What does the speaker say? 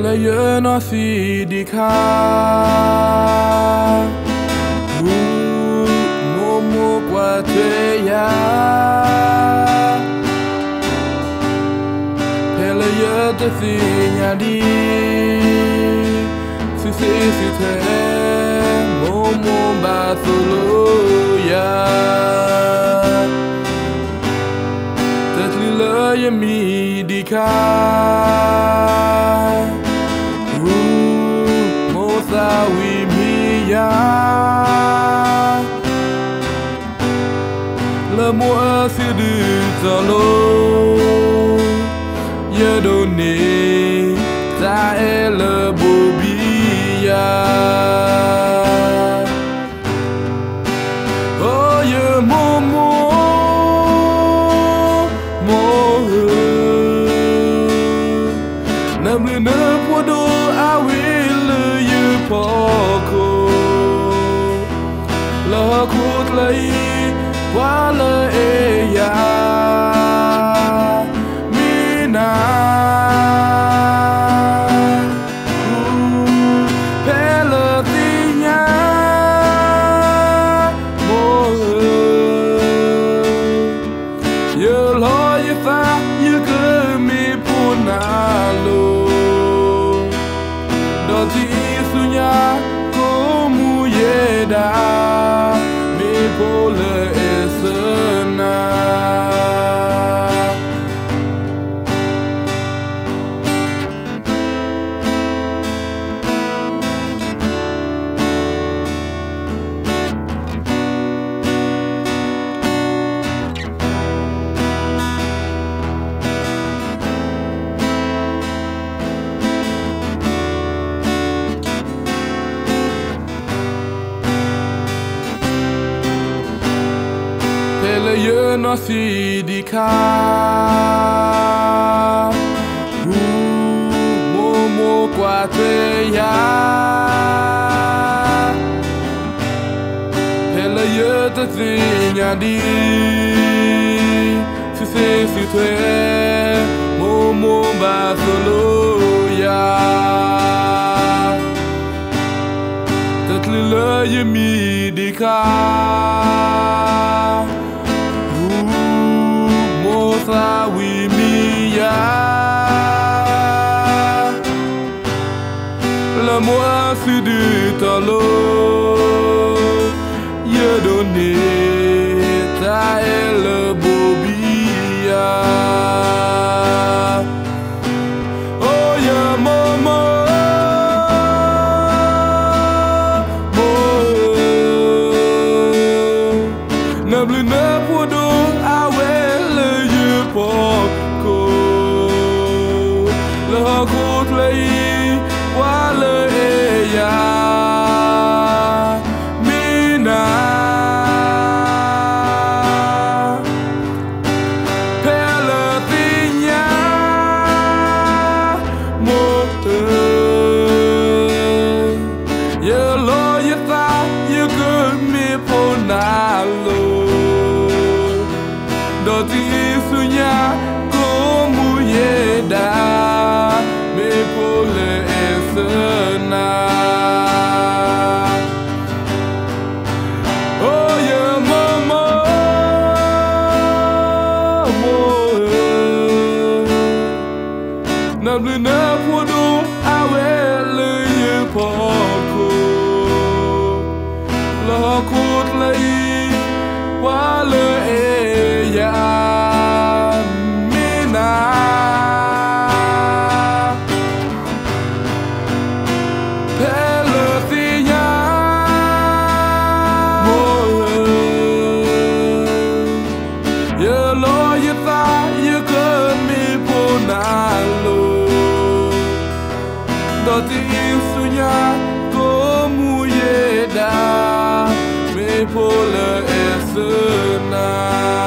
Pela ye no si di ka Momo kwa te ya Pela ye te si nya di Si te Momo ba solo ya Tetli le ye mi di ka we mi ya le mo si du talo ye donné ta e le bobia oh ye momo mo na bleu ne podo awi Poco la kut lai wala ya mina pela tinya mo ye lo ye fa ye ke mi punalo do ti como yeda me pole esna Pela ye no si di ka Momo kwa te ya Pela ye te zinya di Si te Momo ba solo ya Tetli le ye mi di ka we mi ya la moi si du talo ye donné ta e le bobia oh ya momo na bleu ne podo Poco la kut lai wala ya mina pela tinya mo ye lo ye ta ye ke mi ponalo do ti sunya como yeda me pole esna oh ye momo mo na bleu na podo awele ye poco la kut lai wala ya Ti sunya como yeda me pole esna